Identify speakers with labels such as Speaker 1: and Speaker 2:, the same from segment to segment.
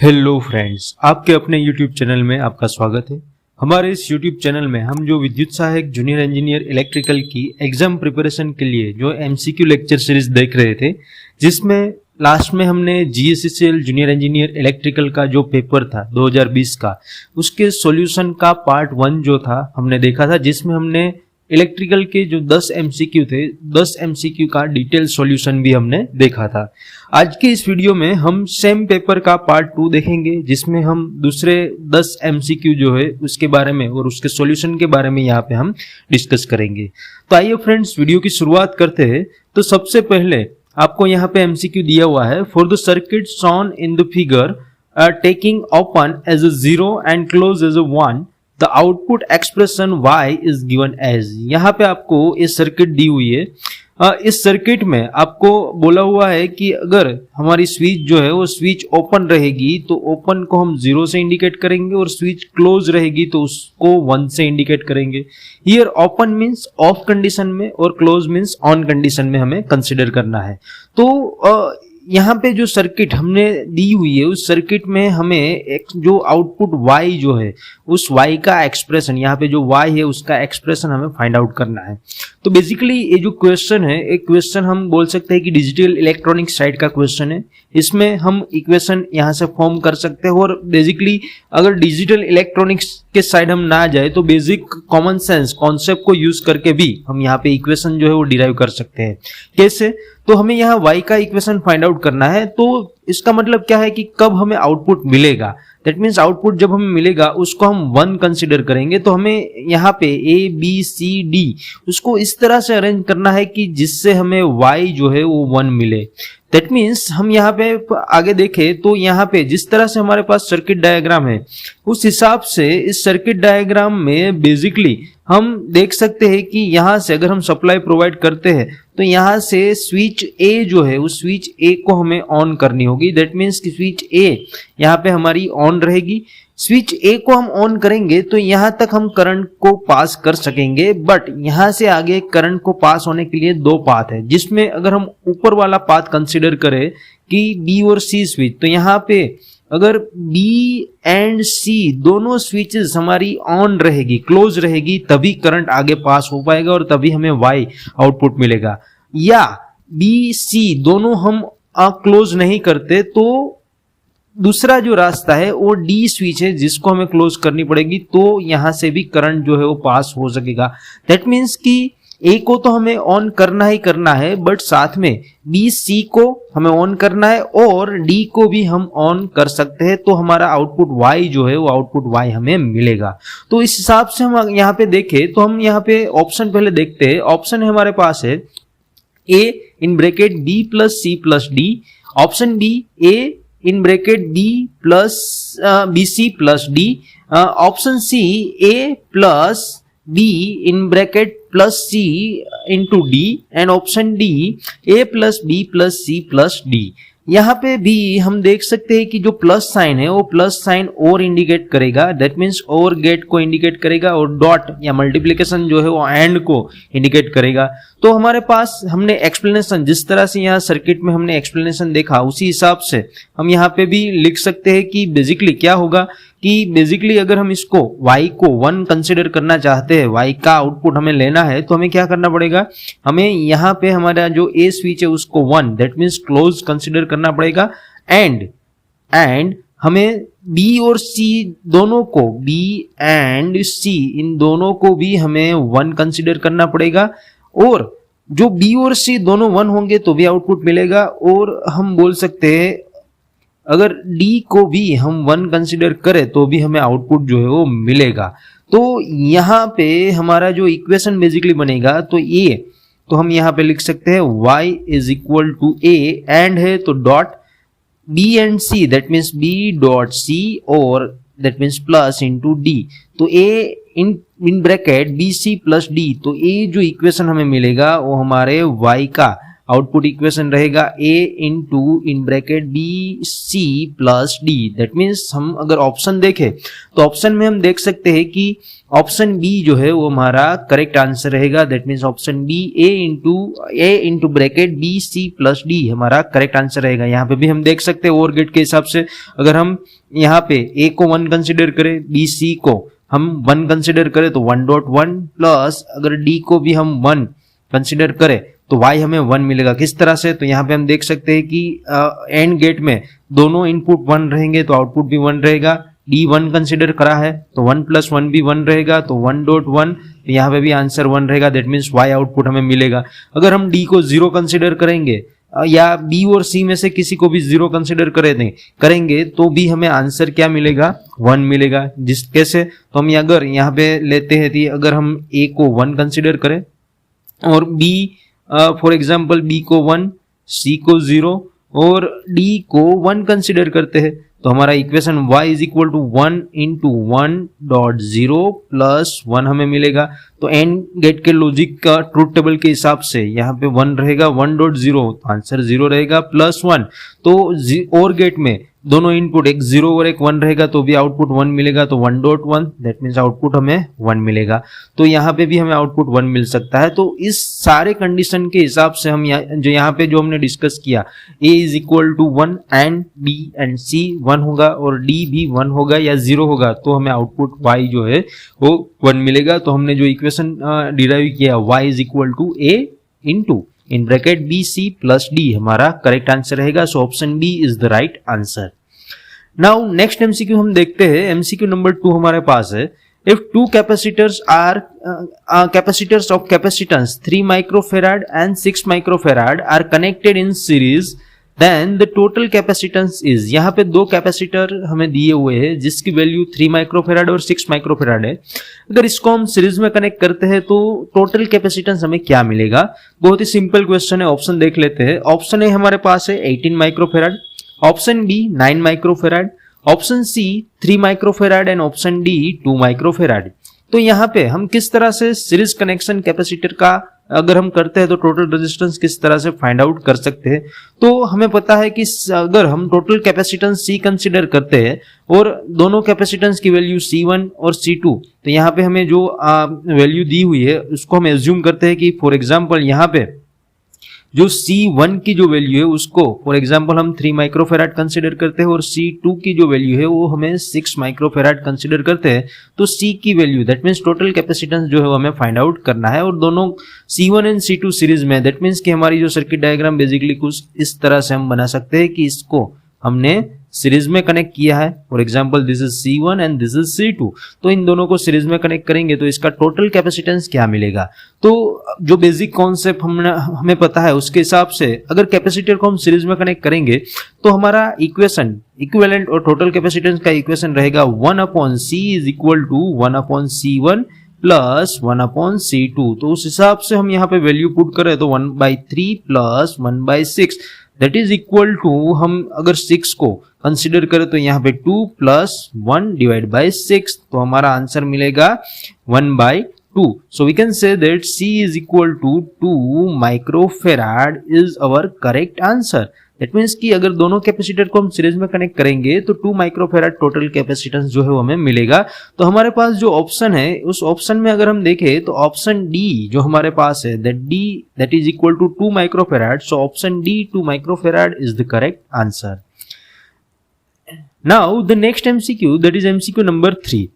Speaker 1: Hello friends, आपके अपने YouTube channel में आपका स्वागत है। हमारे इस YouTube चैनल में हम जो विद्युत सहायक जूनियर इंजीनियर इलेक्ट्रिकल की एग्जाम प्रिपरेशन के लिए जो MCQ लेक्चर सीरीज देख रहे थे, जिसमें लास्ट में हमने GSCCL जूनियर इंजीनियर इलेक्ट्रिकल का जो पेपर था 2020 का, उसके सॉल्यूशन का पार्ट 1 जो था हमने देखा था, जिसमें हमने इलेक्ट्रिकल के जो 10 MCQ थे, 10 MCQ का डिटेल सॉल्यूशन भी हमने देखा था। आज के इस वीडियो में हम सेम पेपर का पार्ट 2 देखेंगे, जिसमें हम दूसरे 10 MCQ जो है उसके बारे में और उसके सॉल्यूशन के बारे में यहाँ पे हम डिस्कस करेंगे। तो आइए फ्रेंड्स, वीडियो की शुरुआत करते हैं। तो सबसे पहले आपको यहाँ पे MCQ दिया हुआ है, for the circuit shown in the figure taking open as a 0 and close as a 1, the output expression y is given as. यहाँ पे आपको इस सर्किट दी हुई है। इस सर्किट में आपको बोला हुआ है कि अगर हमारी स्विच जो है वो स्विच ओपन रहेगी तो ओपन को हम 0 से इंडिकेट करेंगे और स्विच क्लोज रहेगी तो उसको 1 से इंडिकेट करेंगे। Here open means of condition में और क्लोज मीन्स ऑन कंडीशन में हमें कंसिडर करना है। तो यहाँ पे जो सर्किट हमने दी हुई है, उस सर्किट में हमें एक जो आउटपुट y जो है उस y का एक्सप्रेशन, यहाँ पे जो y है उसका एक्सप्रेशन हमें फाइंड आउट करना है। तो बेसिकली ये जो क्वेश्चन है, एक क्वेश्चन हम बोल सकते हैं कि डिजिटल इलेक्ट्रॉनिक साइड का क्वेश्चन है। इसमें हम इक्वेशन यहाँ से फॉर्म कर सकते हैं और बेसिकली अगर डिजिटल इलेक्ट्रॉनिक्स के साइड हम ना जाए तो बेसिक कॉमन सेंस कॉन्सेप्ट को यूज करके भी हम यहाँ पे इक्वेशन जो है वो डिराइव कर सकते हैं। कैसे? तो हमें यहाँ y का इक्वेशन फाइंड आउट करना है। तो इसका मतलब क्या है कि कब हमें आउटपुट मिलेगा, दैट मीन्स आउटपुट जब हमें मिलेगा उसको हम 1 कंसिडर करेंगे। तो हमें यहाँ पे A B C D उसको इस तरह से अरेंज करना है कि जिससे हमें y जो है वो 1 मिले। दैट मीन्स हम यहाँ पे आगे देखें तो यहाँ पे जिस तरह से हमारे पास सर्किट डायग्राम है, उस हिसाब से इस सर्किट डायग्राम में बेसिकली हम देख सकते हैं कि यहाँ से अगर हम सप्लाई प्रोवाइड करते हैं तो यहाँ से स्विच A जो है उस स्विच A को हमें ऑन करनी होगी। दैट मीन्स कि स्विच A यहाँ पे हमारी ऑन रहेगी। स्विच A को हम ऑन करेंगे तो यहाँ तक हम करंट को पास कर सकेंगे, बट यहाँ से आगे करंट को पास होने के लिए 2 पाथ है, जिसमें अगर हम ऊपर वाला पाथ कंसिडर करें कि B और C स्विच, तो यहाँ पे अगर B एंड C दोनों स्विचेस हमारी ऑन रहेगी, क्लोज रहेगी, तभी करंट आगे पास हो पाएगा और तभी हमें Y आउटपुट मिलेगा। या B C दोनों हम क्लोज नहीं करते तो दूसरा जो रास्ता है वो D स्विच है जिसको हमें क्लोज करनी पड़ेगी, तो यहां से भी करंट जो है वो पास हो सकेगा। दैट मीन्स कि A को तो हमें ऑन करना ही करना है, बट साथ में B C को हमें ऑन करना है और D को भी हम ऑन कर सकते हैं, तो हमारा आउटपुट Y जो है वो आउटपुट Y हमें मिलेगा। तो इस हिसाब से हम यहाँ पे देखें तो हम यहाँ पे ऑप्शन पहले देखते हैं। ऑप्शन हमारे पास है A in bracket B plus C plus D, option B A in bracket B plus BC plus D, option C A plus B in bracket plus C into D, and option D A plus B plus C plus D। यहाँ पे भी हम देख सकते हैं कि जो plus sign है वो प्लस साइन और इंडिकेट करेगा, दैट मीन्स और गेट को इंडिकेट करेगा, और डॉट या मल्टीप्लिकेशन जो है वो एंड को इंडिकेट करेगा। तो हमारे पास हमने एक्सप्लेनेशन जिस तरह से यहाँ सर्किट में हमने एक्सप्लेनेशन देखा, उसी हिसाब से हम यहाँ पे भी लिख सकते हैं कि बेसिकली क्या होगा कि बेसिकली अगर हम इसको y को 1 कंसिडर करना चाहते हैं, y का आउटपुट हमें लेना है, तो हमें क्या करना पड़ेगा, हमें यहाँ पे हमारा जो A स्विच है उसको 1 दैट मीन्स क्लोज कंसिडर करना पड़ेगा, एंड हमें B और C दोनों को, B एंड C इन दोनों को भी हमें 1 कंसिडर करना पड़ेगा, और जो B और C दोनों 1 होंगे तो भी आउटपुट मिलेगा। और हम बोल सकते हैं अगर D को भी हम 1 कंसिडर करें तो भी हमें आउटपुट जो है वो मिलेगा। तो यहाँ पे हमारा जो इक्वेशन बेसिकली बनेगा तो ये, तो हम यहाँ पे लिख सकते हैं y is equal to A and है तो dot B and C, that means B dot C और that means plus into D, तो A in bracket BC plus D। तो ये जो इक्वेशन हमें मिलेगा वो हमारे y का आउटपुट इक्वेशन रहेगा a into in bracket B C plus D. That means हम अगर ऑप्शन देखें तो ऑप्शन में हम देख सकते हैं कि ऑप्शन बी जो है वो हमारा करेक्ट आंसर रहेगा। That means option B A into bracket B C plus D हमारा करेक्ट आंसर रहेगा। यहाँ पे भी हम देख सकते हैं ओवर गेट के हिसाब से अगर हम यहाँ पे ए को 1 कंसिडर करें, बी सी को हम 1 कंसिडर करें तो 1.1 प्लस अगर डी को भी हम 1 कंसिडर करें तो y हमें 1 मिलेगा। किस तरह से? तो यहाँ पे हम देख सकते हैं कि एंड गेट में दोनों इनपुट 1 रहेंगे तो आउटपुट भी 1 रहेगा। डी 1 कंसिडर करा है तो 1 प्लस 1 भी 1 रहेगा तो 1.1, यहाँ पे भी आंसर 1 रहेगा। दैट मीन्स y आउटपुट हमें मिलेगा। अगर हम डी को 0 कंसिडर करेंगे या बी और सी में से किसी को भी 0 कंसिडर करेंगे तो भी हमें आंसर क्या मिलेगा? 1 मिलेगा। जिस कैसे? तो हम अगर यहाँ पे लेते हैं कि अगर हम ए को 1 कंसिडर करें और बी फॉर एग्जाम्पल बी को 1, सी को 0 और डी को 1 कंसिडर करते हैं तो हमारा equation y is equal to 1 into 1.0 plus 1 हमें मिलेगा। तो एंड गेट के लॉजिक का ट्रूथ टेबल के हिसाब से यहाँ पे 1 रहेगा 1.0 तो आंसर 0 रहेगा प्लस 1। तो और गेट में दोनों इनपुट एक 0 और एक 1 रहेगा तो भी आउटपुट 1 मिलेगा तो 1.1 दैट मीन्स आउटपुट हमें 1 मिलेगा। तो यहाँ पे भी हमें आउटपुट 1 मिल सकता है। तो इस सारे कंडीशन के हिसाब से हम यहाँ पे जो हमने डिस्कस किया a is equal to 1 and b and c 1 होगा और d भी 1 होगा या 0 होगा तो हमें आउटपुट y जो है वो 1 मिलेगा। तो हमने जो इक्वेशन डिराइव किया y is equal to a into in bracket B C plus D हमारा करेक्ट आंसर रहेगा। So option B is the right answer. Now next MCQ हम देखते हैं। एमसीक्यू नंबर 2 हमारे पास है। If two capacitors are capacitors of capacitance 3 microfarad and 6 microfarad are connected in series then the total capacitance is. यहाँ पे 2 capacitor हमें दिए हुए हैं जिसकी वैल्यू 3 माइक्रोफेराड और 6 माइक्रोफेराड है। अगर इसको हम सीरीज में कनेक्ट करते हैं तो टोटल कैपेसिटेंस हमें क्या मिलेगा? बहुत ही सिंपल क्वेश्चन है। ऑप्शन देख लेते हैं। ऑप्शन ए हमारे पास है 18 microfarad, option B 9 microfarad, option C 3 microfarad and option D 2 microfarad. तो यहाँ पे हम किस तरह से सीरीज कनेक्शन कैपेसिटर का अगर हम करते हैं तो टोटल रेजिस्टेंस किस तरह से फाइंड आउट कर सकते हैं? तो हमें पता है कि अगर हम टोटल कैपेसिटेंस C कंसीडर करते हैं और दोनों कैपेसिटेंस की वैल्यू C1 और C2 तो यहाँ पे हमें जो वैल्यू दी हुई है उसको हम एज्यूम करते हैं कि फॉर एग्जांपल यहाँ पे जो C1 की जो वैल्यू है उसको फॉर एग्जांपल हम 3 माइक्रोफेराड कंसीडर करते हैं और C2 की जो वैल्यू है वो हमें 6 माइक्रोफेराड कंसीडर करते हैं। तो C की value that means total capacitance जो है वो हमें फाइंड आउट करना है और दोनों C1 एंड C2 सीरीज में दैट मीन्स कि हमारी जो सर्किट डायग्राम बेसिकली कुछ इस तरह से हम बना सकते हैं कि इसको हमने सीरीज में कनेक्ट किया है। For example this is C1 and this is C2 तो इन दोनों को सीरीज में कनेक्ट करेंगे तो इसका टोटल कैपेसिटेंस क्या मिलेगा? तो जो बेसिक कॉन्सेप्ट हमें पता है उसके हिसाब से अगर कैपेसिटर को हम सीरीज में कनेक्ट करेंगे तो हमारा इक्वेशन इक्विवेलेंट और टोटल कैपेसिटेंस का इक्वेशन रहेगा 1/C is equal to 1/C1 plus 1/C2। तो उस हिसाब से हम यहाँ पे वैल्यू पुट करें तो 1/3 plus 1/6 that is equal to हम अगर 6 को कंसिडर करें तो यहाँ पे 2 प्लस 1 डिवाइड बाई 6 तो हमारा आंसर मिलेगा 1/2। So we can say that C is equal to 2 microfarad is our correct answer. That means कि अगर दोनों कैपेसिटर को हम सीरीज में कनेक्ट करेंगे तो 2 माइक्रोफेराड टोटल कैपेसिटेंस जो है वो हमें मिलेगा। तो हमारे पास जो ऑप्शन है उस ऑप्शन में अगर हम देखें तो ऑप्शन डी जो हमारे पास है that is equal to 2 microfarad. So option D 2 microfarad is the correct answer. Now the next MCQ that is MCQ number 3।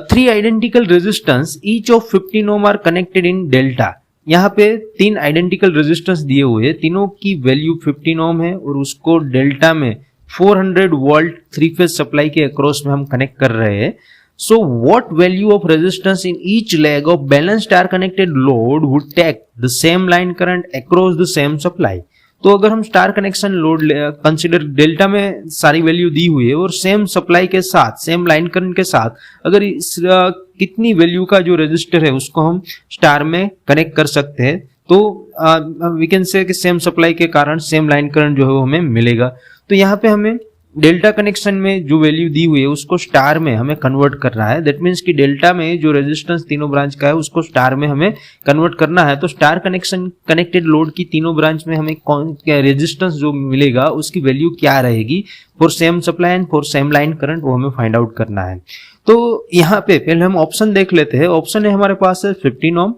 Speaker 1: 3 identical resistance each of 15 ohm are connected in delta. यहाँ पे 3 identical resistance दिए हुए हैं, तीनों की value 15 ओम है और उसको डेल्टा में 400 वोल्ट 3 फेज सप्लाई के अक्रॉस में हम कनेक्ट कर रहे हैं। So what value of resistance in each leg of balanced star connected load would take the same line current across the same supply. तो अगर हम star connection load consider delta में सारी वैल्यू दी हुई है और सेम सप्लाई के साथ सेम लाइन करंट के साथ अगर इस कितनी वैल्यू का जो रजिस्टर है उसको हम स्टार में कनेक्ट कर सकते हैं तो वी कैन से कि सेम सप्लाई के कारण सेम लाइन करंट जो है वो हमें मिलेगा। तो यहाँ पे हमें डेल्टा कनेक्शन में जो वैल्यू दी हुई है उसको स्टार में हमें कन्वर्ट करना है। दैट मीन्स कि डेल्टा में जो रेजिस्टेंस तीनों ब्रांच का है उसको स्टार में हमें कन्वर्ट करना है। तो स्टार कनेक्शन कनेक्टेड लोड की तीनों ब्रांच में हमें कौन क्या रेजिस्टेंस जो मिलेगा उसकी वैल्यू क्या रहेगी for same supply and for same line current, वो हमें फाइंड आउट करना है। तो यहाँ पे पहले हम ऑप्शन देख लेते हैं। ऑप्शन ए हमारे पास है 15 ohm,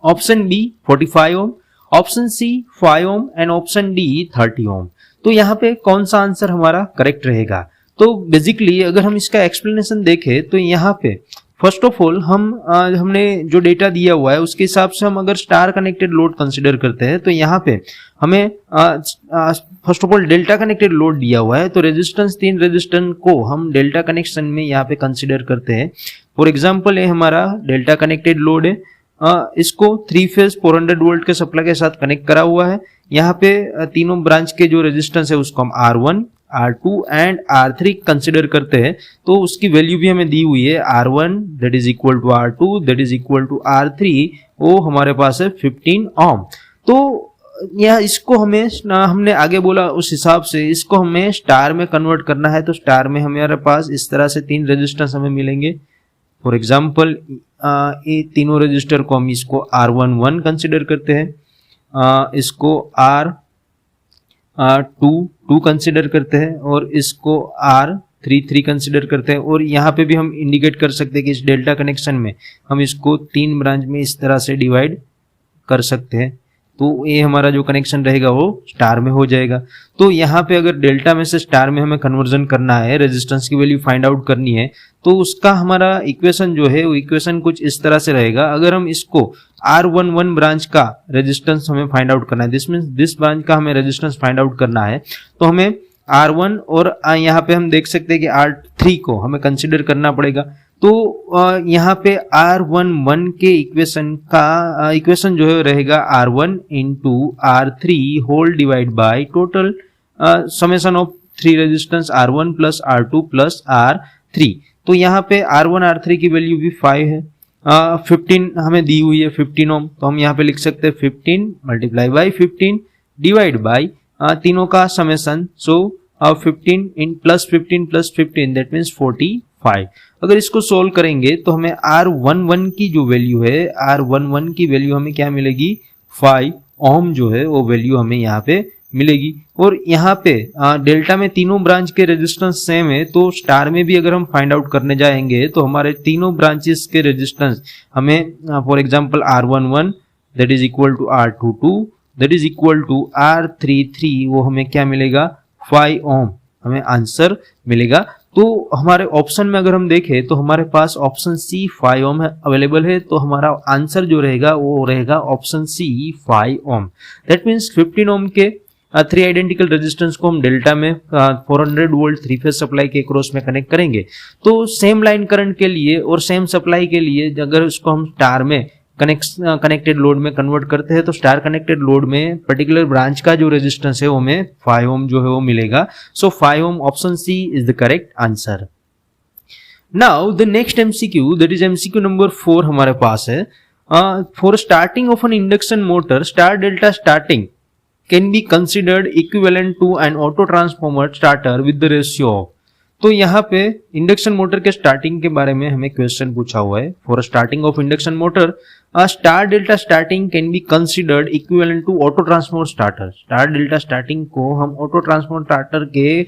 Speaker 1: option B 45 ohm, option C 5 ohm and option D 30 ohm. तो यहाँ पे कौन सा आंसर हमारा करेक्ट रहेगा? तो बेसिकली अगर हम इसका एक्सप्लेनेशन देखें तो यहाँ पे फर्स्ट ऑफ ऑल हमने जो डेटा दिया हुआ है उसके हिसाब से हम अगर स्टार कनेक्टेड लोड कंसिडर करते हैं तो यहाँ पे हमें first of all delta connected load दिया हुआ है, तो रेजिस्टेंस 3 रेजिस्टेंस को हम डेल्टा कनेक्शन में यहाँ पे कंसिडर करते हैं। फॉर एग्जाम्पल ये हमारा डेल्टा कनेक्टेड लोड है, इसको 3 फेज 400 वोल्ट के सप्लाई के साथ कनेक्ट करा हुआ है। यहाँ पे तीनों ब्रांच के जो रेजिस्टेंस है उसको हम R1, R2 and R3 consider करते हैं। तो उसकी वैल्यू भी हमें दी हुई है, R1 that is equal to R2 that is equal to R3, वो हमारे पास है 15 ओम। तो यहाँ इसको हमने आगे बोला उस हिसाब से इसको हमें स्टार में कन्वर्ट करना है। तो स्टार में हमारे पास इस तरह से 3 रेजिस्टेंस हमें मिलेंगे। फॉर एग्जाम्पल ये तीनों रजिस्टर को हम इसको R11 कंसिडर करते हैं, इसको R22 कंसिडर करते हैं और इसको R33 कंसिडर करते हैं। और यहाँ पे भी हम इंडिकेट कर सकते हैं कि इस डेल्टा कनेक्शन में हम इसको 3 ब्रांच में इस तरह से डिवाइड कर सकते हैं। तो ये हमारा जो कनेक्शन रहेगा वो स्टार में हो जाएगा। तो यहाँ पे अगर डेल्टा में से स्टार में हमें कन्वर्जन करना है, रेजिस्टेंस की वैल्यू फाइंड आउट करनी है, तो उसका हमारा इक्वेशन जो है वो इक्वेशन कुछ इस तरह से रहेगा। अगर हम इसको R11 ब्रांच का रेजिस्टेंस हमें फाइंड आउट करना है, दिस मीन्स दिस ब्रांच का हमें रेजिस्टेंस फाइंड आउट करना है, तो हमें R1 और यहाँ पे हम देख सकते हैं कि R3 को हमें कंसिडर करना पड़ेगा। तो यहाँ पे R11 के इक्वेशन जो है रहेगा R1 into R3 whole divide by total summation of 3 resistance R1 plus R2 plus R3। तो यहाँ पे R1 R3 की वैल्यू भी 5 है, 15 हमें दी हुई है 15 ओम। तो हम यहाँ पे लिख सकते हैं 15 मल्टीप्लाई बाई 15 डिवाइड बाई तीनों का summation, so 15 in plus 15 that means 45। अगर इसको सोल्व करेंगे तो हमें R11 की जो वैल्यू है, R11 की वैल्यू हमें क्या मिलेगी, 5 ओम जो है वो वैल्यू हमें यहाँ पे मिलेगी। और यहाँ पे डेल्टा में तीनों ब्रांच के रेजिस्टेंस सेम है, तो स्टार में भी अगर हम फाइंड आउट करने जाएंगे तो हमारे तीनों ब्रांचेस के रेजिस्टेंस हमें for example R11 that is equal to R22 that is equal to R33, वो हमें क्या मिलेगा, 5 ओम हमें आंसर मिलेगा। तो हमारे ऑप्शन में अगर हम देखें तो हमारे पास ऑप्शन सी 5 ओम अवेलेबल है, तो हमारा आंसर जो रहेगा वो रहेगा option C 5 ohm. That means 15 ohm के 3 आइडेंटिकल रेजिस्टेंस को हम डेल्टा में 400 वोल्ट 3 फेज सप्लाई के क्रॉस में कनेक्ट करेंगे। तो सेम लाइन करंट के लिए और सेम सप्लाई के लिए अगर उसको हम स्टार में कनेक्टेड लोड में कन्वर्ट करते हैं तो स्टार कनेक्टेड लोड में पर्टिकुलर ब्रांच का जो रेजिस्टेंस है वो हमें 5 ओम जो है वो मिलेगा। So 5 ohm option C is the correct answer. Now the next MCQ that is MCQ number 4 हमारे पास है, for starting of an induction motor star delta starting can be considered equivalent to an auto transformer starter with the ratio of. तो यहाँ पे induction motor के starting के बारे में हमें क्वेश्चन पूछा हुआ है। For starting of induction motor star delta starting can be considered equivalent to auto transformer starter. Star delta starting को हम ऑटो ट्रांसफॉर्मर स्टार्टर के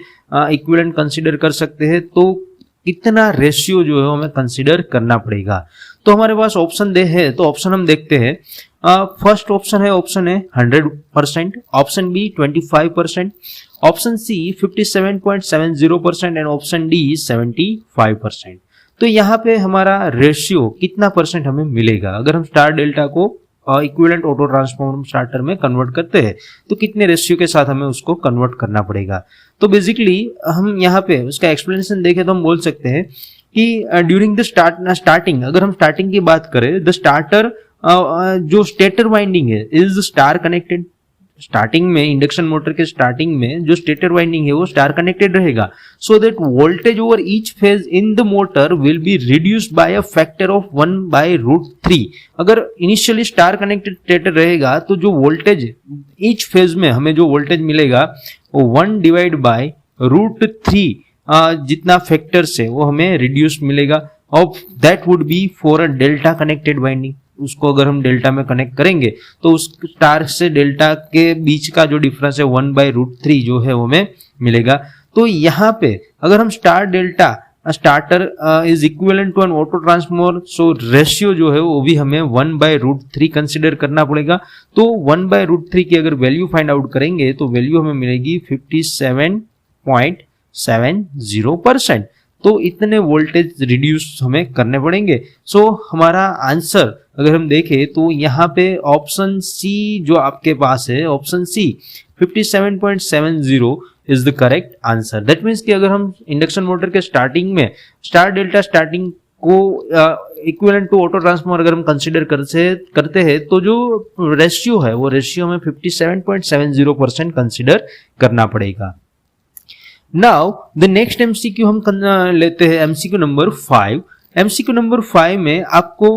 Speaker 1: इक्विवेलेंट कंसिडर कर सकते हैं, तो कितना रेशियो जो है हमें कंसिडर करना पड़ेगा। तो हमारे पास ऑप्शन दे है, तो ऑप्शन हम देखते हैं। फर्स्ट ऑप्शन है 100%, option B 25%, option C 57.70% and option D 75%। तो यहाँ पे हमारा रेशियो कितना परसेंट हमें मिलेगा अगर हम स्टार डेल्टा को इक्विवेलेंट ऑटो ट्रांसफॉर्मर स्टार्टर में कन्वर्ट करते हैं, तो कितने रेशियो के साथ हमें उसको कन्वर्ट करना पड़ेगा। तो बेसिकली हम यहाँ पे उसका एक्सप्लेनेशन देखें तो हम बोल सकते हैं कि ड्यूरिंग द स्टार्टिंग, अगर हम स्टार्टिंग की बात करें, द स्टार्टर जो स्टेटर वाइंडिंग है इज स्टार कनेक्टेड। स्टार्टिंग में इंडक्शन मोटर के स्टार्टिंग में जो स्टेटर वाइंडिंग है वो स्टार कनेक्टेड रहेगा, so that voltage over each phase in the motor will be reduced by a factor of 1/√3। अगर इनिशियली स्टार कनेक्टेड स्टेटर रहेगा तो जो वोल्टेज ईच फेज में हमें जो वोल्टेज मिलेगा वो 1 डिवाइड बाय √3 जितना फैक्टर्स है वो हमें रिड्यूस मिलेगा, और that would be for a delta connected winding. उसको अगर हम डेल्टा में कनेक्ट करेंगे तो उस स्टार से डेल्टा के बीच का जो डिफरेंस है 1/√3 जो है वो हमें मिलेगा। तो यहाँ पे अगर हम star delta starter is equivalent to an auto transformer, so ratio जो है वो भी हमें 1/√3 कंसिडर करना पड़ेगा। तो 1/√3 की अगर वैल्यू फाइंड आउट करेंगे तो वैल्यू हमें मिलेगी 57.70%। तो इतने वोल्टेज रिड्यूस हमें करने पड़ेंगे। सो हमारा आंसर अगर हम देखें तो यहाँ पे ऑप्शन सी जो आपके पास है, option C 57.70 is the correct answer. That means कि अगर हम इंडक्शन मोटर के स्टार्टिंग में स्टार डेल्टा स्टार्टिंग को इक्विवेलेंट टू ऑटो ट्रांसफॉर्मर अगर हम कंसीडर करते हैं तो जो रेशियो है वो रेशियो हमें 57.70% कंसीडर करना पड़ेगा। नाउ द नेक्स्ट एमसीक्यू हम लेते हैं एमसीक्यू नंबर 5। एमसीक्यू नंबर 5 में आपको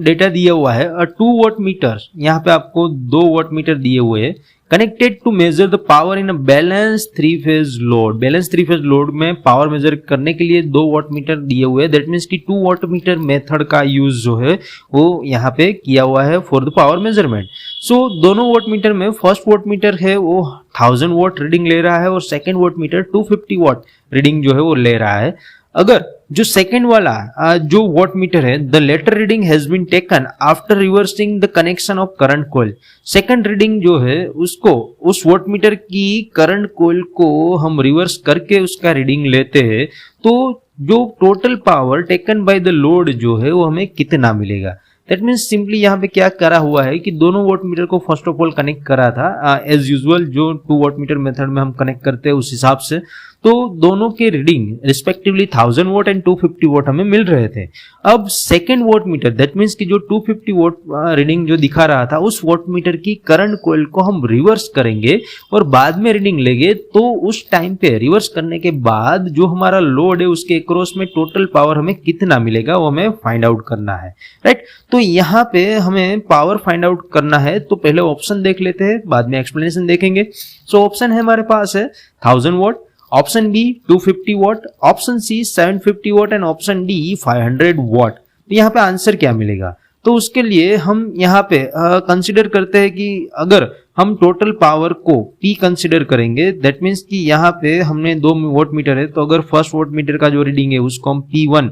Speaker 1: डेटा दिया हुआ है 2 वॉट मीटर, यहाँ पे आपको 2 वॉट मीटर दिए हुए हैं, connected to measure the power in a balance 3 phase load. Balance 3 phase load में पावर मेजर करने के लिए 2 वॉट मीटर दिए हुए हैं। दैट मीन्स कि 2 वॉट मीटर मेथड का यूज जो है वो यहाँ पे किया हुआ है फॉर द पावर मेजरमेंट। सो दोनों वॉट मीटर में फर्स्ट वॉट मीटर है वो 1000 वॉट रीडिंग ले रहा है और second watt meter 250 what reading जो है वो ले रहा है। अगर जो सेकेंड वाला जो वॉट मीटर है, the latter reading has been taken after reversing the connection of current coil. Second reading जो है उसको उस वॉट मीटर की करंट कॉइल को हम रिवर्स करके उसका रीडिंग लेते हैं, तो जो total power taken by the load जो है वो हमें कितना मिलेगा। दैट मीन्स सिंपली यहाँ पे क्या करा हुआ है कि दोनों वॉट मीटर को फर्स्ट ऑफ ऑल कनेक्ट करा था एज यूजुअल जो 2 वॉट मीटर मेथड में हम कनेक्ट करते हैं उस हिसाब से। तो दोनों के reading respectively 1000 what and 250 what हमें मिल रहे थे। अब second watt meter that means कि जो 250 वॉट रीडिंग जो दिखा रहा था उस वॉट मीटर की करंट कॉइल को हम रिवर्स करेंगे और बाद में रीडिंग लेंगे, तो उस टाइम पे रिवर्स करने के बाद जो हमारा लोड है उसके अक्रॉस में टोटल पावर हमें कितना मिलेगा वो हमें फाइंड आउट करना है, राइट। तो यहाँ पे हमें पावर फाइंड आउट करना है, तो पहले ऑप्शन देख लेते हैं, बाद में एक्सप्लेनेशन देखेंगे। सो ऑप्शन है हमारे पास है 1000 watt, option B 250 watt, option C 750 watt and option D 500 watt. तो यहाँ पे आंसर क्या मिलेगा, तो उसके लिए हम यहाँ पे कंसिडर करते हैं कि अगर हम टोटल पावर को P कंसिडर करेंगे, दैट मीन्स कि यहाँ पे हमने 2 वॉट मीटर है, तो अगर फर्स्ट वॉट मीटर का जो रीडिंग है उसको हम P1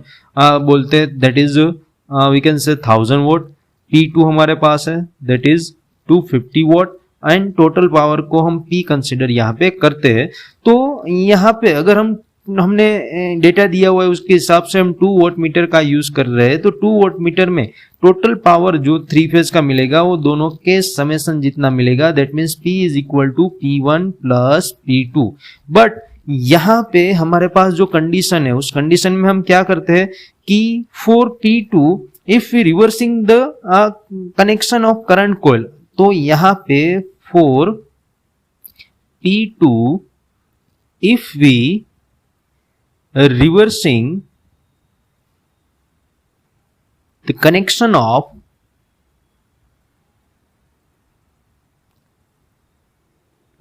Speaker 1: बोलते हैं, दैट इज वी कैन से 1000 वॉट। P2 हमारे पास है that is 250 what and total power को हम P कंसिडर यहाँ पे करते हैं। तो यहाँ पे अगर हमने डेटा दिया हुआ है उसके हिसाब से हम 2 वॉट मीटर का यूज कर रहे हैं, तो 2 वॉट मीटर में टोटल पावर जो 3 फेज का मिलेगा वो दोनों के समेशन जितना मिलेगा, that means P is equal to P1 plus P2। But यहाँ पे हमारे पास जो कंडीशन है उस कंडीशन में हम क्या करते हैं कि for P2 if we reversing the connection of current coil, तो यहाँ पे for P2 if we reversing the connection of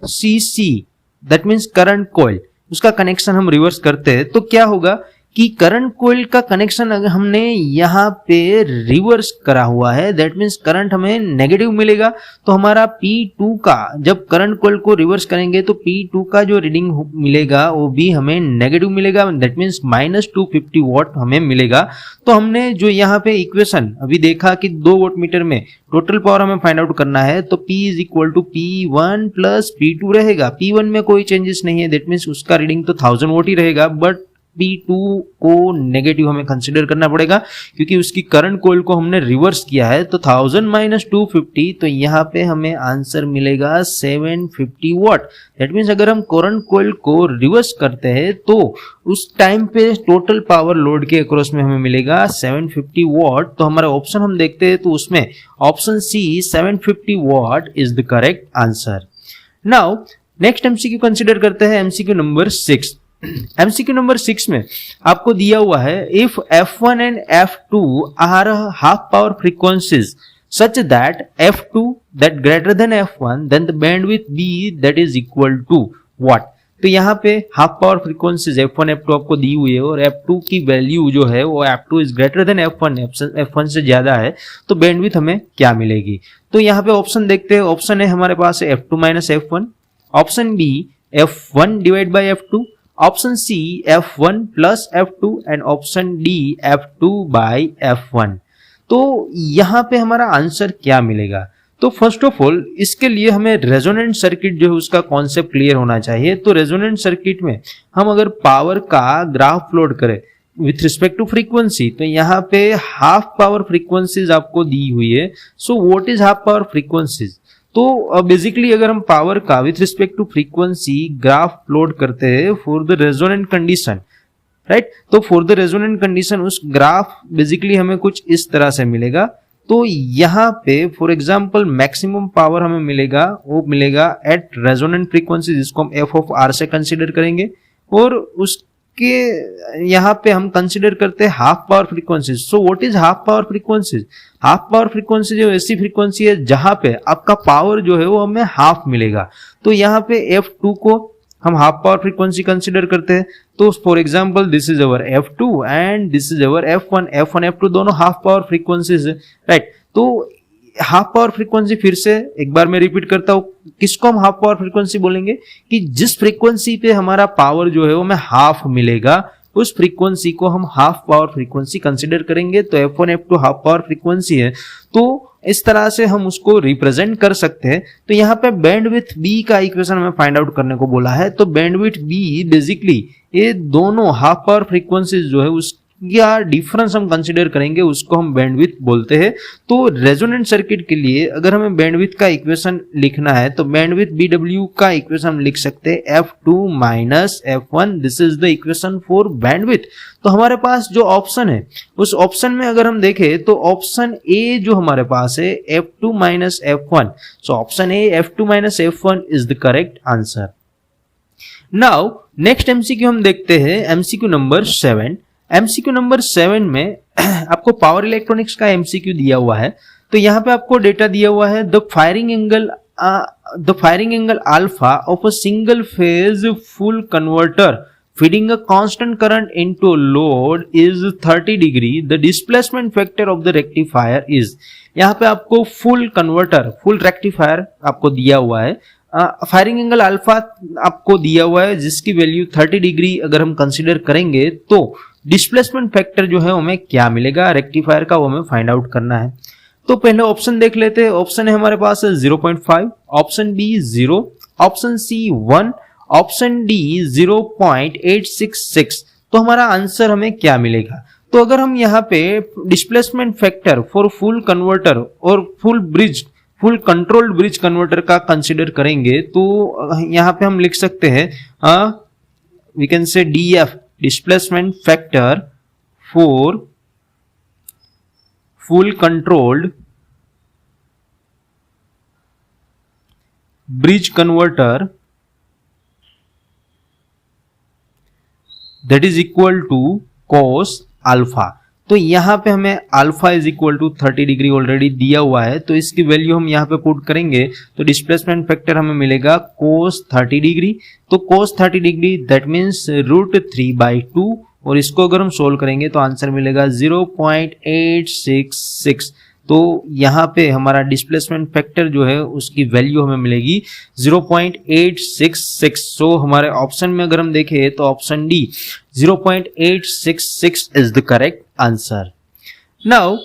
Speaker 1: CC that means current coil, उसका कनेक्शन हम रिवर्स करते हैं, तो क्या होगा कि करंट कॉइल का कनेक्शन अगर हमने यहाँ पे रिवर्स करा हुआ है, दैट मीन्स करंट हमें नेगेटिव मिलेगा। तो हमारा P2 का जब करंट कॉइल को रिवर्स करेंगे तो P2 का जो रीडिंग मिलेगा वो भी हमें नेगेटिव मिलेगा, दैट मीन्स -250 वॉट हमें मिलेगा। तो हमने जो यहाँ पे इक्वेशन अभी देखा कि 2 वॉट मीटर में टोटल पावर हमें फाइंड आउट करना है, तो P is equal to P1 plus P2 रहेगा। P1 में कोई चेंजेस नहीं है, दैट मीन्स उसका रीडिंग तो 1000 वॉट ही रहेगा, बट P2 को नेगेटिव हमें कंसिडर करना पड़ेगा क्योंकि उसकी करंट कॉइल को हमने रिवर्स किया है। तो 1000 माइनस 250, तो यहाँ पे हमें आंसर मिलेगा 750 वॉट। दैट मीन्स अगर हम करंट कॉइल को रिवर्स करते हैं तो उस टाइम पे टोटल पावर लोड के अक्रॉस में हमें मिलेगा 750 वॉट। तो हमारा ऑप्शन हम देखते हैं तो उसमें option C 750 watt is the correct answer. Now next MCQ consider करते हैं एमसीक्यू नंबर 6। एमसीक्यू नंबर 6 में आपको दिया हुआ है if F1 and F2 are half power frequencies such that F2 that greater than F1 then the bandwidth B that is equal to what। तो यहाँ पे half power frequencies F1 F2 आपको दी हुई है और F2 की वैल्यू जो है वो F2 is greater than F1, F1 से ज्यादा है, तो बैंडविड्थ हमें क्या मिलेगी? तो यहाँ पे ऑप्शन देखते हैं। ऑप्शन है हमारे पास F2 minus F1, option B F1 divide by F2, option C F1 plus F2 and option D F2 by F1। तो यहाँ पे हमारा आंसर क्या मिलेगा? तो फर्स्ट ऑफ ऑल इसके लिए हमें रेजोनेंट सर्किट जो है उसका कॉन्सेप्ट क्लियर होना चाहिए। तो रेजोनेंट सर्किट में हम अगर पावर का ग्राफ प्लॉट करें विथ रिस्पेक्ट टू फ्रीक्वेंसी, तो यहाँ पे हाफ पावर फ्रीक्वेंसीज आपको दी हुई है। So what is half power frequencies? तो बेसिकली अगर हम पावर का with respect to frequency graph plot करते हैं for the resonant condition, right, तो फॉर द रेजोनेंट कंडीशन उस ग्राफ बेसिकली हमें कुछ इस तरह से मिलेगा। तो यहाँ पे फॉर एग्जांपल मैक्सिमम पावर हमें मिलेगा, वो मिलेगा एट रेजोनेंट फ्रीक्वेंसी, जिसको हम एफ ऑफ आर से कंसीडर करेंगे, और उसके यहाँ पे हम कंसीडर करते हैं half power frequency. So what is half power frequency? Half power frequency जो ऐसी फ्रीक्वेंसी है जहां पे आपका पावर जो है वो हमें हाफ मिलेगा। तो यहाँ पे F2 को हम हाफ पावर फ्रीक्वेंसी कंसीडर करते हैं। तो for example this is our F2 and this is our F1। F1 F2 दोनों हाफ पावर फ्रीक्वेंसीज है, राइट। तो हाफ पावर फ्रीक्वेंसी फिर से एक बार मैं रिपीट करता हूं, किसको हम हाफ पावर फ्रीक्वेंसी बोलेंगे? कि जिस फ्रीक्वेंसी पे हमारा पावर जो है वो हमें हाफ मिलेगा, उस फ्रीक्वेंसी को हम हाफ पावर फ्रीक्वेंसी कंसीडर करेंगे। तो F1 F2 half power frequency है, तो इस तरह से हम उसको रिप्रेजेंट कर सकते हैं। तो यहाँ पे बैंडविड्थ बी का इक्वेशन हमें फाइंड आउट करने को बोला है। तो बैंडविड्थ बी बेसिकली ये दोनों हाफ पावर फ्रीक्वेंसीज जो है उसका डिफरेंस हम कंसीडर करेंगे, उसको हम बैंडविड्थ बोलते हैं। तो रेजोनेंट सर्किट के लिए अगर हमें बैंडविड्थ का इक्वेशन लिखना है तो बैंडविड्थ BW का इक्वेशन हम लिख सकते हैं F2 minus F1। This is the equation for bandwidth. तो हमारे पास जो ऑप्शन है उस ऑप्शन में अगर हम देखें तो ऑप्शन ए जो हमारे पास है F2 minus F1, so option A F2 minus F1 is the correct answer. Now next MCQ हम देखते हैं, एमसीक्यू नंबर 7। एमसीक्यू नंबर 7 में आपको पावर इलेक्ट्रॉनिक्स का एमसीक्यू दिया हुआ है। तो यहाँ पे आपको डेटा दिया हुआ है, the firing angle alpha of a single phase full converter feeding a constant current into a load is 30 degree. The displacement factor of the rectifier is, यहाँ पे आपको फुल कन्वर्टर, फुल रेक्टिफायर आपको दिया हुआ है। फायरिंग एंगल अल्फा आपको दिया हुआ है जिसकी वैल्यू 30 डिग्री अगर हम कंसीडर करेंगे तो डिस्प्लेसमेंट फैक्टर जो है हमें क्या मिलेगा रेक्टिफायर का, वो हमें फाइंड आउट करना है। तो पहले ऑप्शन देख लेते हैं। ऑप्शन है हमारे पास 0.5, option B 0, option C 1, option D 0.866। तो हमारा आंसर हमें क्या मिलेगा? तो अगर हम यहाँ पे displacement factor for full converter और फुल कंट्रोल्ड ब्रिज कन्वर्टर का कंसीडर करेंगे तो यहाँ पे हम लिख सकते हैं we can say DF, displacement factor for full controlled bridge converter, that is equal to cos alpha. तो यहाँ पे हमें alpha is equal to 30 degree already दिया हुआ है, तो इसकी वैल्यू हम यहाँ पे पुट करेंगे तो डिस्प्लेसमेंट फैक्टर हमें मिलेगा cos 30 डिग्री। तो cos 30 डिग्री दैट मीन्स √3/2, और इसको अगर हम सोल्व करेंगे तो आंसर मिलेगा 0.866। तो यहाँ पे हमारा डिस्प्लेसमेंट फैक्टर जो है उसकी वैल्यू हमें मिलेगी 0.866। सो हमारे ऑप्शन में अगर हम देखें तो option D 0.866 is the correct answer. Now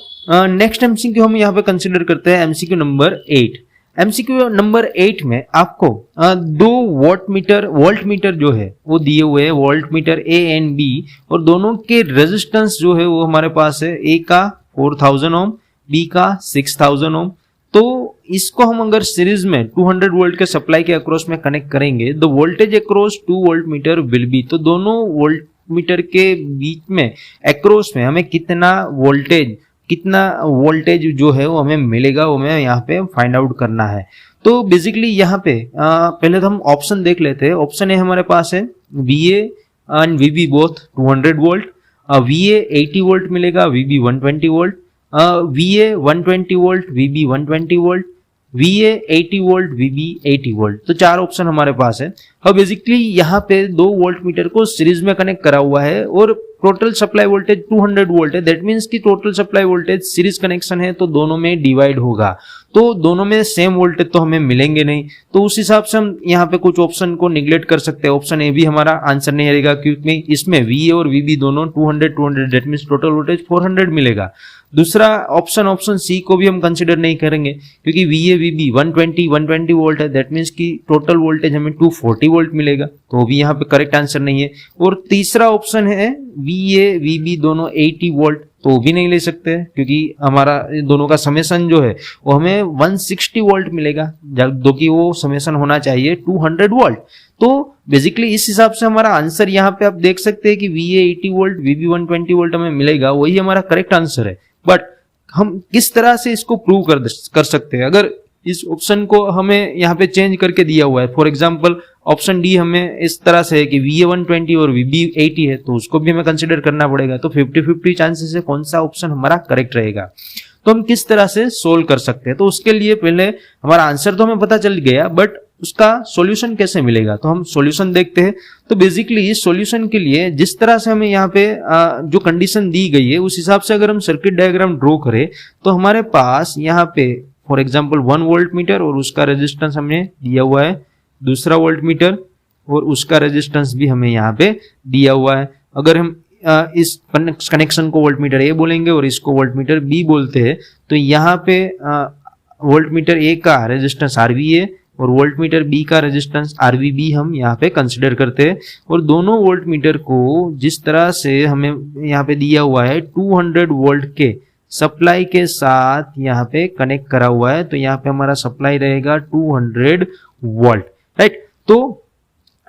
Speaker 1: next MCQ हम यहाँ पे कंसीडर करते हैं, एमसीक्यू नंबर 8। एमसीक्यू नंबर 8 में आपको दो वोल्ट मीटर जो है वो दिए हुए हैं, volt meter A and B, और दोनों के रेजिस्टेंस जो है वो हमारे पास है, ए का 4000 ओम, बी का 6000 ओम। तो इसको हम अगर सीरीज में 200 वोल्ट के सप्लाई के अक्रॉस में कनेक्ट करेंगे, the voltage across 2 volt meter will be, तो दोनों वोल्ट मीटर के बीच में अक्रॉस में हमें कितना वोल्टेज जो है वो हमें मिलेगा, वो हमें यहाँ पे फाइंड आउट करना है। तो बेसिकली यहाँ पे पहले तो हम ऑप्शन देख लेते हैं। ऑप्शन ए हमारे पास है VA and VB both 200 volt, VA 80 volt मिलेगा, VB 120 volt, VA 120 volt, VB 120 volt, VA 80 volt, VB 80 volt. तो 4 ऑप्शन हमारे पास है। अब बेसिकली यहाँ पे 2 वोल्ट मीटर को सीरीज में कनेक्ट करा हुआ है और टोटल सप्लाई वोल्टेज 200 वोल्ट है। दैट मीन्स कि total supply voltage series connection है तो दोनों में डिवाइड होगा, तो दोनों में सेम वोल्टेज तो हमें मिलेंगे नहीं। तो उस हिसाब से हम यहाँ पे कुछ ऑप्शन को निग्लेक्ट कर सकते हैं। ऑप्शन ए भी हमारा आंसर नहीं रहेगा क्योंकि इसमें VA और VB दोनों 200 दैट मीन्स टोटल वोल्टेज 400 मिलेगा। दूसरा ऑप्शन सी को भी हम कंसिडर नहीं करेंगे क्योंकि VA VB 120 वोल्ट है। दैट मीन्स कि टोटल वोल्टेज हमें 240 वोल्ट मिलेगा, तो भी यहाँ पे करेक्ट आंसर नहीं है। और तीसरा ऑप्शन है VA VB दोनों 80 वोल्ट, तो भी नहीं ले सकते क्योंकि हमारा दोनों का समेसन जो है वो हमें 160 वोल्ट मिलेगा, जो कि वो समेसन होना चाहिए 200 वोल्ट। तो बेसिकली इस हिसाब से हमारा आंसर यहाँ पे आप देख सकते हैं कि VA 80 वोल्ट, VB 120 वोल्ट हमें मिलेगा, वही हमारा करेक्ट आंसर है। बट हम किस तरह से इसको प्रूव कर सकते हैं? अगर इस ऑप्शन को हमें यहाँ पे चेंज करके दिया हुआ है, फॉर एग्जांपल ऑप्शन डी हमें इस तरह से है कि VA 120 और VB 80 है, तो उसको भी हमें कंसिडर करना पड़ेगा। तो 50-50 चांसेस है कौन सा ऑप्शन हमारा करेक्ट रहेगा। तो हम किस तरह से सोल्व कर सकते हैं? तो उसके लिए पहले हमारा आंसर तो हमें पता चल गया, बट उसका सॉल्यूशन कैसे मिलेगा? तो हम सॉल्यूशन देखते हैं। तो बेसिकली इस सॉल्यूशन के लिए जिस तरह से हमें यहाँ पे जो कंडीशन दी गई है उस हिसाब से अगर हम सर्किट डायग्राम ड्रॉ करें तो हमारे पास यहाँ पे फॉर एग्जांपल 1 वोल्ट मीटर और उसका रेजिस्टेंस हमने दिया हुआ है, दूसरा वोल्ट मीटर और उसका रेजिस्टेंस भी हमें यहाँ पे दिया हुआ है। अगर हम इस कनेक्शन को वोल्ट मीटर ए बोलेंगे और इसको वोल्ट मीटर बी बोलते हैं, तो यहाँ पे वोल्ट मीटर ए का रेजिस्टेंस RVA और वोल्ट मीटर बी का रेजिस्टेंस RVB हम यहाँ पे कंसिडर करते हैं। और दोनों वोल्ट मीटर को जिस तरह से हमें यहाँ पे दिया हुआ है 200 वोल्ट के सप्लाई के साथ यहाँ पे कनेक्ट करा हुआ है, तो यहाँ पे हमारा सप्लाई रहेगा 200 वोल्ट, राइट। तो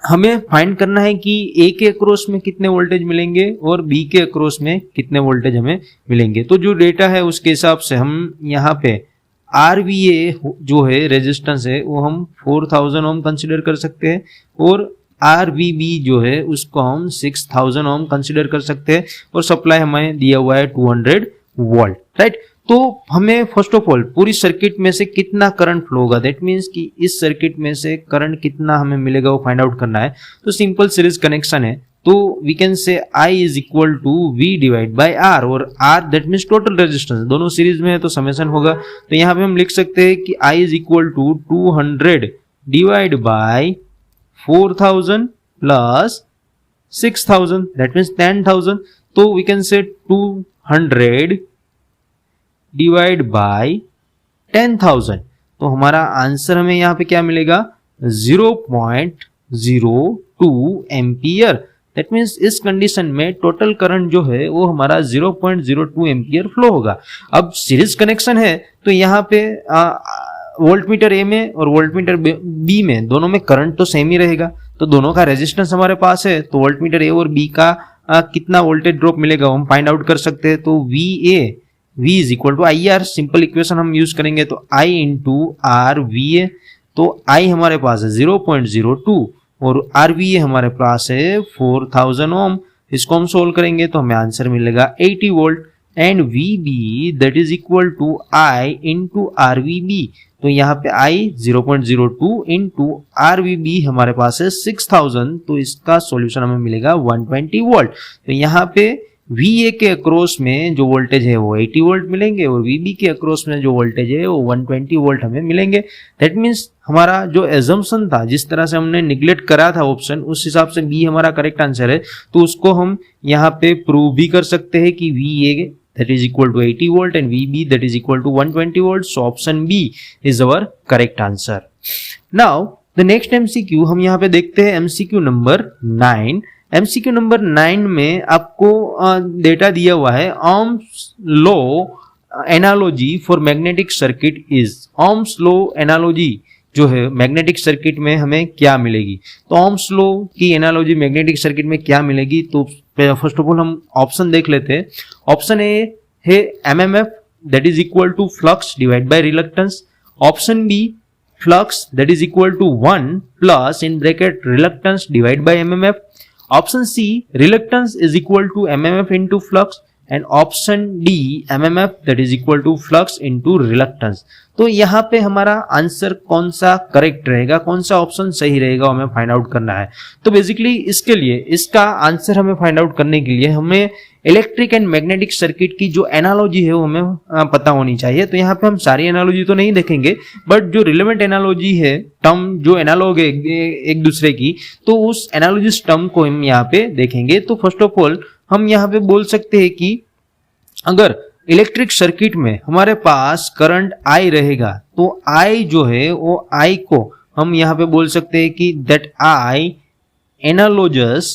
Speaker 1: हमें फाइंड करना है कि ए के अक्रॉस में कितने वोल्टेज मिलेंगे और बी के अक्रॉस में कितने वोल्टेज हमें मिलेंगे। तो जो डेटा है उसके हिसाब से हम यहाँ पे RVA जो है रेजिस्टेंस है वो हम 4000 ओम कंसिडर कर सकते हैं और RVB जो है उसको हम 6000 ओम कंसिडर कर सकते हैं और सप्लाई हमें दिया हुआ है 200 वोल्ट, राइट। तो हमें फर्स्ट ऑफ ऑल पूरी सर्किट में से कितना करंट फ्लो होगा, दैट मीन्स कि इस सर्किट में से करंट कितना हमें मिलेगा वो फाइंड आउट करना है। तो सिंपल सीरीज कनेक्शन है, तो we can say I is equal to V divide by R, और R that means total resistance, दोनों सीरीज में है तो समेशन होगा। तो यहाँ पे हम लिख सकते हैं कि I is equal to 200 divide by 4000 plus 6000 that means 10,000। तो वी कैन से 200 डिवाइड बाई 10,000। तो हमारा आंसर हमें यहाँ पे क्या मिलेगा 0.02 एम्पियर। दैट मीन्स इस कंडीशन में टोटल करंट जो है वो हमारा 0.02 एम्पियर फ्लो होगा। अब सीरीज कनेक्शन है तो यहाँ पे वोल्ट मीटर ए में और वोल्ट मीटर बी में दोनों में करंट तो सेम ही रहेगा, तो दोनों का रेजिस्टेंस हमारे पास है, तो वोल्ट मीटर ए और बी का कितना वोल्टेज ड्रॉप मिलेगा हम फाइंड आउट कर सकते हैं। तो V is equal to IR, simple equation हम यूज करेंगे तो I इंटू RVA। तो I हमारे पास है 0.02 और RVA हमारे पास है 4000 ओम। इसको हम सोल्व करेंगे तो हमें आंसर मिलेगा 80 volt and VB that is equal to I into RVB। तो यहाँ पे I 0.02 इंटू RVB हमारे पास है 6000, तो इसका सॉल्यूशन हमें मिलेगा 120 वोल्ट। तो यहाँ पे VA के अक्रॉस में जो वोल्टेज है वो 80 वोल्ट मिलेंगे और VB के अक्रॉस में जो वोल्टेज है वो 120 वोल्ट हमें मिलेंगे। दैट मीन्स हमारा जो एजम्पशन था, जिस तरह से हमने निग्लेक्ट करा था ऑप्शन, उस हिसाब से B हमारा करेक्ट आंसर है। तो उसको हम यहाँ पे प्रूव भी कर सकते हैं कि VA that is equal to 80 volt and VB that is equal to 120 volt. So option B is our correct answer. Now the next MCQ हम यहाँ पे देखते हैं MCQ नंबर 9। MCQ नंबर 9 में आपको डेटा दिया हुआ है Ohm's law analogy for magnetic circuit is। Ohm's law analogy जो है मैग्नेटिक सर्किट में हमें क्या मिलेगी। तो Ohm's law की एनालॉजी मैग्नेटिक सर्किट में क्या मिलेगी, तो फर्स्ट ऑफ ऑल हम ऑप्शन देख लेते हैं। ऑप्शन ए है MMF that is equal to flux divide by reluctance. Option B flux that is equal to 1 plus in bracket reluctance divide by MMF। Option C reluctance is equal to MMF into flux and option D MMF that is equal to flux into reluctance. तो यहाँ पे हमारा answer कौन सा correct रहेगा, कौन सा option सही रहेगा, हमें फाइंड आउट करना है। तो बेसिकली इसके लिए इसका आंसर हमें फाइंड आउट करने के लिए हमें इलेक्ट्रिक एंड मैग्नेटिक सर्किट की जो एनालॉजी है वो हमें पता होनी चाहिए। तो यहाँ पे हम सारी एनालॉजी तो नहीं देखेंगे, बट जो रिलेवेंट एनालॉजी है, टर्म जो एनालॉग है एक दूसरे की, तो उस एनालॉजिस टर्म को हम यहाँ पे देखेंगे। तो फर्स्ट ऑफ ऑल हम यहाँ पे बोल सकते हैं कि अगर इलेक्ट्रिक सर्किट में हमारे पास करंट I रहेगा, तो I जो है वो I को हम यहाँ पे बोल सकते हैं कि that I analogous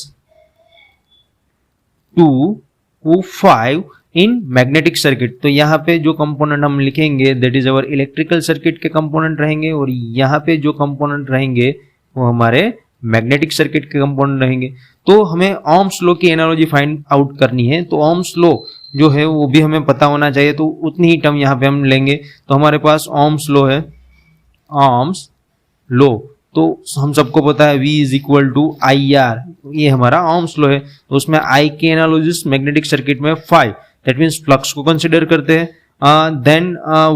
Speaker 1: to 5 in magnetic circuit. तो यहाँ पे जो कंपोनेंट हम लिखेंगे that is our electrical circuit के कंपोनेंट रहेंगे, और यहाँ पे जो कंपोनेंट रहेंगे वो हमारे मैग्नेटिक सर्किट के कंपोनेंट रहेंगे। तो हमें ओम्स लॉ की एनालॉजी फाइंड आउट करनी है, तो ओम्स लॉ जो है वो भी हमें पता होना चाहिए, तो उतनी ही टर्म यहाँ पे हम लेंगे। तो हमारे पास ओम्स लॉ है, ओम्स लॉ, तो हम सबको पता है V is equal to IR, ये हमारा ओम्स लॉ है। तो उसमें I की एनालॉजिस मैग्नेटिक सर्किट में 5, दैट मीन्स फ्लक्स को कंसिडर करते हैं। देन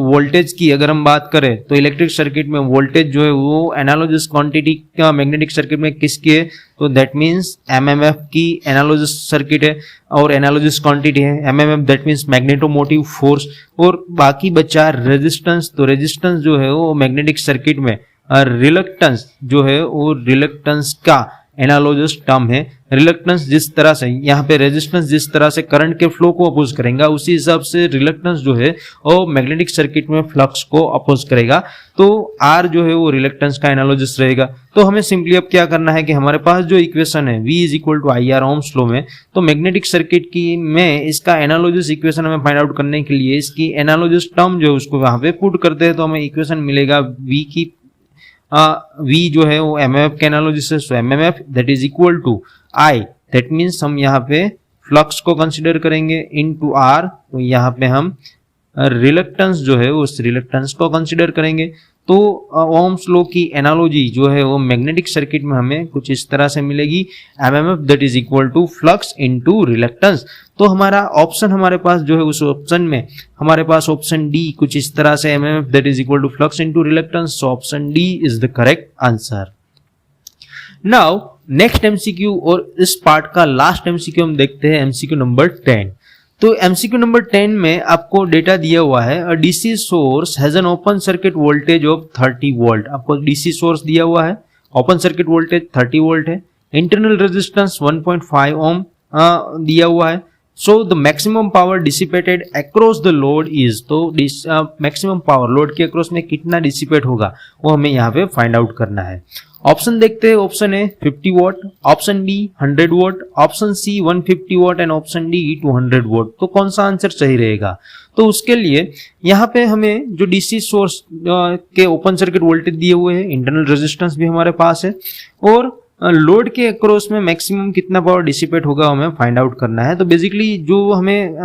Speaker 1: वोल्टेज की अगर हम बात करें तो इलेक्ट्रिक सर्किट में वोल्टेज जो है वो एनालॉजिस क्वांटिटी का मैग्नेटिक सर्किट में किसकी है, तो दैट मीन्स एमएमएफ की एनालॉजिस सर्किट है और एनालॉजिस क्वांटिटी है MMF, that means magnetomotive force. और बाकी बचा रेजिस्टेंस, तो रेजिस्टेंस जो है वो मैग्नेटिक सर्किट में रिलक्टेंस जो है वो रिलक्टेंस का एनालॉजिस टर्म है। रिलक्टेंस जिस तरह से यहाँ पे रेजिस्टेंस जिस तरह से करंट के फ्लो को अपोज करेगा, उसी हिसाब से रिलक्टेंस जो है वो मैग्नेटिक सर्किट में फ्लक्स को अपोज करेगा। तो R जो है वो रिलक्टेंस का एनालॉजिस रहेगा। तो हमें सिंपली अब क्या करना है कि हमारे पास जो इक्वेशन है V is equal to IR ohm's law में, तो मैग्नेटिक सर्किट की में इसका एनालॉजिस इक्वेशन हमें फाइंड आउट करने के लिए इसकी एनालॉजिस टर्म जो है उसको वहां पे पुट करते हैं, तो हमें इक्वेशन मिलेगा V की V जो है वो एमएमएफ के एनालॉजिस है, so MMF that is equal to I, that means हम यहाँ पे फ्लक्स को कंसिडर करेंगे इनटू R, तो यहाँ पे हम रिलक्टेंस जो है उस रिलक्टेंस को कंसिडर करेंगे। तो ओम्स लॉ की एनालॉजी जो है वो मैग्नेटिक सर्किट में हमें कुछ इस तरह से मिलेगी, MMF that is equal to flux into reluctance. तो हमारा ऑप्शन हमारे पास जो है उस ऑप्शन में हमारे पास ऑप्शन डी कुछ इस तरह से MMF that is equal to flux into reluctance, so option D is the correct answer. Now next MCQ और इस पार्ट का लास्ट एमसीक्यू हम देखते हैं, एमसीक्यू नंबर 10। तो एमसीक्यू नंबर 10 में आपको डेटा दिया हुआ है, a DC source has an open circuit voltage of 30 volt. आपको डीसी सोर्स दिया हुआ है, ओपन सर्किट वोल्टेज 30 वोल्ट है, इंटरनल रेजिस्टेंस 1.5 ओम दिया हुआ है। So the maximum power dissipated across the load is, तो मैक्सिमम पावर लोड के अक्रॉस में कितना डिसिपेट होगा वो हमें यहाँ पे फाइंड आउट करना है। ऑप्शन देखते हैं, option A 50 watt, option B 100 watt, option C 150 watt and option D 200 watt. तो कौन सा आंसर सही रहेगा? तो उसके लिए यहाँ पे हमें जो डीसी सोर्स के ओपन सर्किट वोल्टेज दिए हुए हैं, इंटरनल रेजिस्टेंस भी हमारे पास है, और लोड के अक्रॉस में मैक्सिमम कितना पावर डिसिपेट होगा हमें फाइंड आउट करना है। तो बेसिकली जो हमें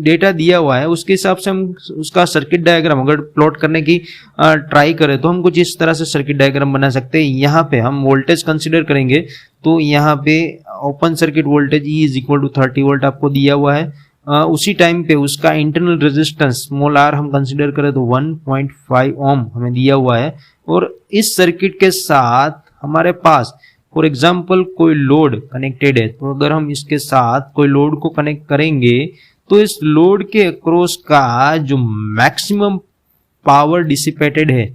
Speaker 1: डेटा दिया हुआ है उसके हिसाब से हम उसका सर्किट डायग्राम अगर प्लॉट करने की ट्राई करें तो हम कुछ इस तरह से सर्किट डायग्राम बना सकते हैं। यहाँ पे हम वोल्टेज कंसिडर करेंगे, तो यहाँ पे open circuit voltage E is equal to 30 volt आपको दिया हुआ है। उसी टाइम पे उसका इंटरनल रेजिस्टेंस स्मॉल r हम कंसिडर करें तो 1.5 ओम हमें दिया हुआ है, और इस सर्किट के साथ हमारे पास फॉर एग्जाम्पल कोई लोड कनेक्टेड है, तो अगर हम इसके साथ कोई लोड को कनेक्ट करेंगे तो इस लोड के अक्रॉस का जो मैक्सिमम पावर डिसिपेटेड है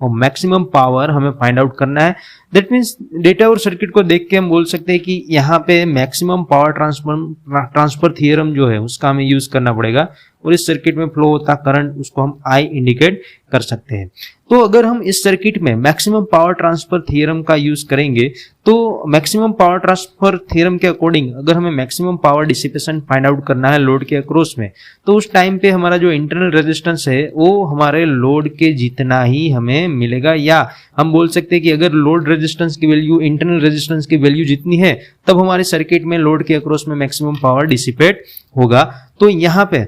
Speaker 1: और मैक्सिमम पावर हमें फाइंड आउट करना है। दैट मीन्स डेटा और सर्किट को देख के हम बोल सकते हैं कि यहाँ पे मैक्सिमम पावर ट्रांसफर थियरम जो है उसका हमें यूज करना पड़ेगा, और इस सर्किट में फ्लो होता करंट उसको हम I इंडिकेट कर सकते हैं। तो अगर हम इस सर्किट में मैक्सिमम पावर ट्रांसफर थियरम का यूज करेंगे तो मैक्सिमम पावर ट्रांसफर थियरम के अकॉर्डिंग अगर हमें maximum power dissipation find out करना है लोड के अक्रॉस में, तो उस टाइम पे हमारा जो इंटरनल रेजिस्टेंस है वो हमारे लोड के जितना ही हमें मिलेगा, या हम बोल सकते हैं कि अगर लोड रेजिस्टेंस की वैल्यू इंटरनल रेजिस्टेंस की वैल्यू जितनी है तब हमारे सर्किट में लोड के अक्रॉस में मैक्सिमम पावर डिसिपेट होगा। तो यहाँ पे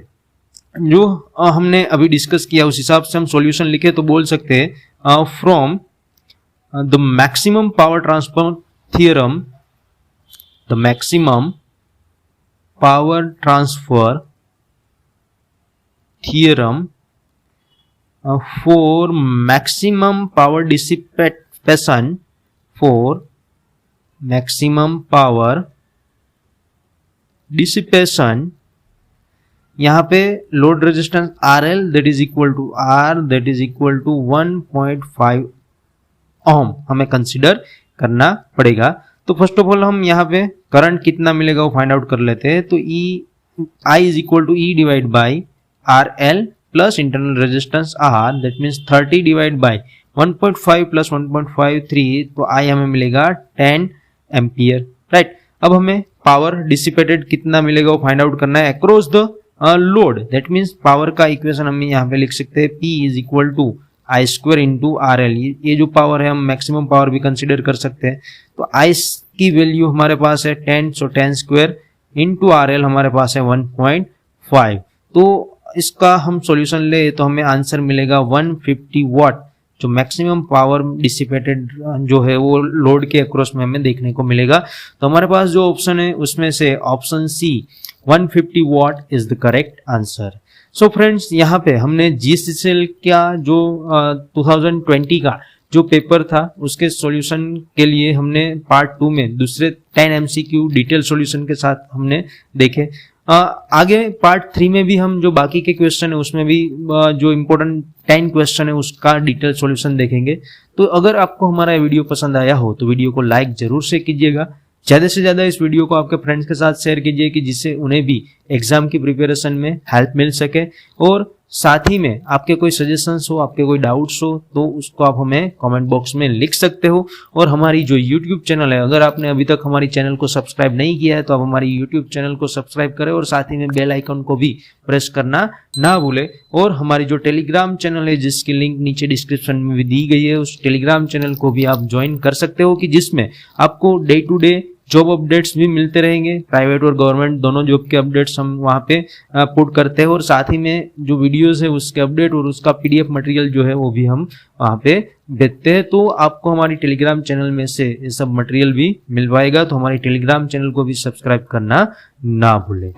Speaker 1: जो हमने अभी डिस्कस किया उस हिसाब से हम सॉल्यूशन लिखे तो बोल सकते हैं from the maximum power transfer theorem, the maximum power transfer theorem for maximum power dissipation यहाँ पे load resistance RL that is equal to R that is equal to 1.5 ohm हमें कंसिडर करना पड़ेगा। तो फर्स्ट ऑफ ऑल हम यहाँ पे current कितना मिलेगा वो फाइंड आउट कर लेते हैं। तो I is equal to E divide by RL plus internal resistance R that means 30 divide by 1.5 plus 1.53 तो I हमें मिलेगा 10 एम्पियर, राइट। अब हमें पावर डिसिपेटेड कितना मिलेगा वो फाइंड आउट करना है across the load, that means power का इक्वेशन हम यहाँ पे लिख सकते हैं P is equal to I square into RL। ये जो पावर है हम मैक्सिमम पावर भी कंसिडर कर सकते हैं। तो I की वैल्यू हमारे पास है 10, सो 10 स्क्वायर इंटू RL हमारे पास है 1.5। तो इसका हम सॉल्यूशन ले तो हमें आंसर मिलेगा 150 वाट, जो मैक्सिमम पावर डिसिपेटेड जो है वो लोड के अक्रॉस में हमें देखने को मिलेगा। तो हमारे पास जो ऑप्शन है उसमें से option C 150 watt is the correct answer. So friends, यहाँ पे हमने GCCL का जो 2020 का जो पेपर था उसके सॉल्यूशन के लिए हमने पार्ट 2 में दूसरे 10 MCQ डिटेल सॉल्यूशन के साथ हमने देखे। आगे पार्ट 3 में भी हम जो बाकी के क्वेश्चन है उसमें भी जो इम्पोर्टेंट 10 क्वेश्चन है उसका डिटेल सॉल्यूशन देखेंगे। तो अगर आपको हमारा वीडियो पसंद आया हो तो वीडियो को लाइक जरूर से कीजिएगा, ज्यादा से ज्यादा इस वीडियो को आपके फ्रेंड्स के साथ शेयर कीजिए कि जिससे उन्हें भी एग्जाम की प्रिपरेशन में हेल्प मिल सके। और साथ ही में आपके कोई सजेशंस हो, आपके कोई डाउट्स हो तो उसको आप हमें कमेंट बॉक्स में लिख सकते हो। और हमारी जो YouTube चैनल है, अगर आपने अभी तक हमारी चैनल को सब्सक्राइब नहीं किया है तो आप हमारी YouTube चैनल को सब्सक्राइब करें और साथ ही में बेल आइकन को भी प्रेस करना ना भूलें। और हमारी जो टेलीग्राम चैनल है जिसकी लिंक नीचे डिस्क्रिप्शन में भी दी गई है, उस टेलीग्राम चैनल को भी आप ज्वाइन कर सकते हो कि जिसमें आपको day to day job updates भी मिलते रहेंगे। प्राइवेट और गवर्नमेंट दोनों जॉब के अपडेट्स हम वहाँ पे पुट करते हैं और साथ ही में जो वीडियोस है उसके अपडेट और उसका PDF मटेरियल जो है वो भी हम वहाँ पे भेजते हैं। तो आपको हमारी टेलीग्राम चैनल में से ये सब मटेरियल भी मिल पाएगा। तो हमारी टेलीग्राम चैनल को भी सब्सक्राइब करना ना भूलें।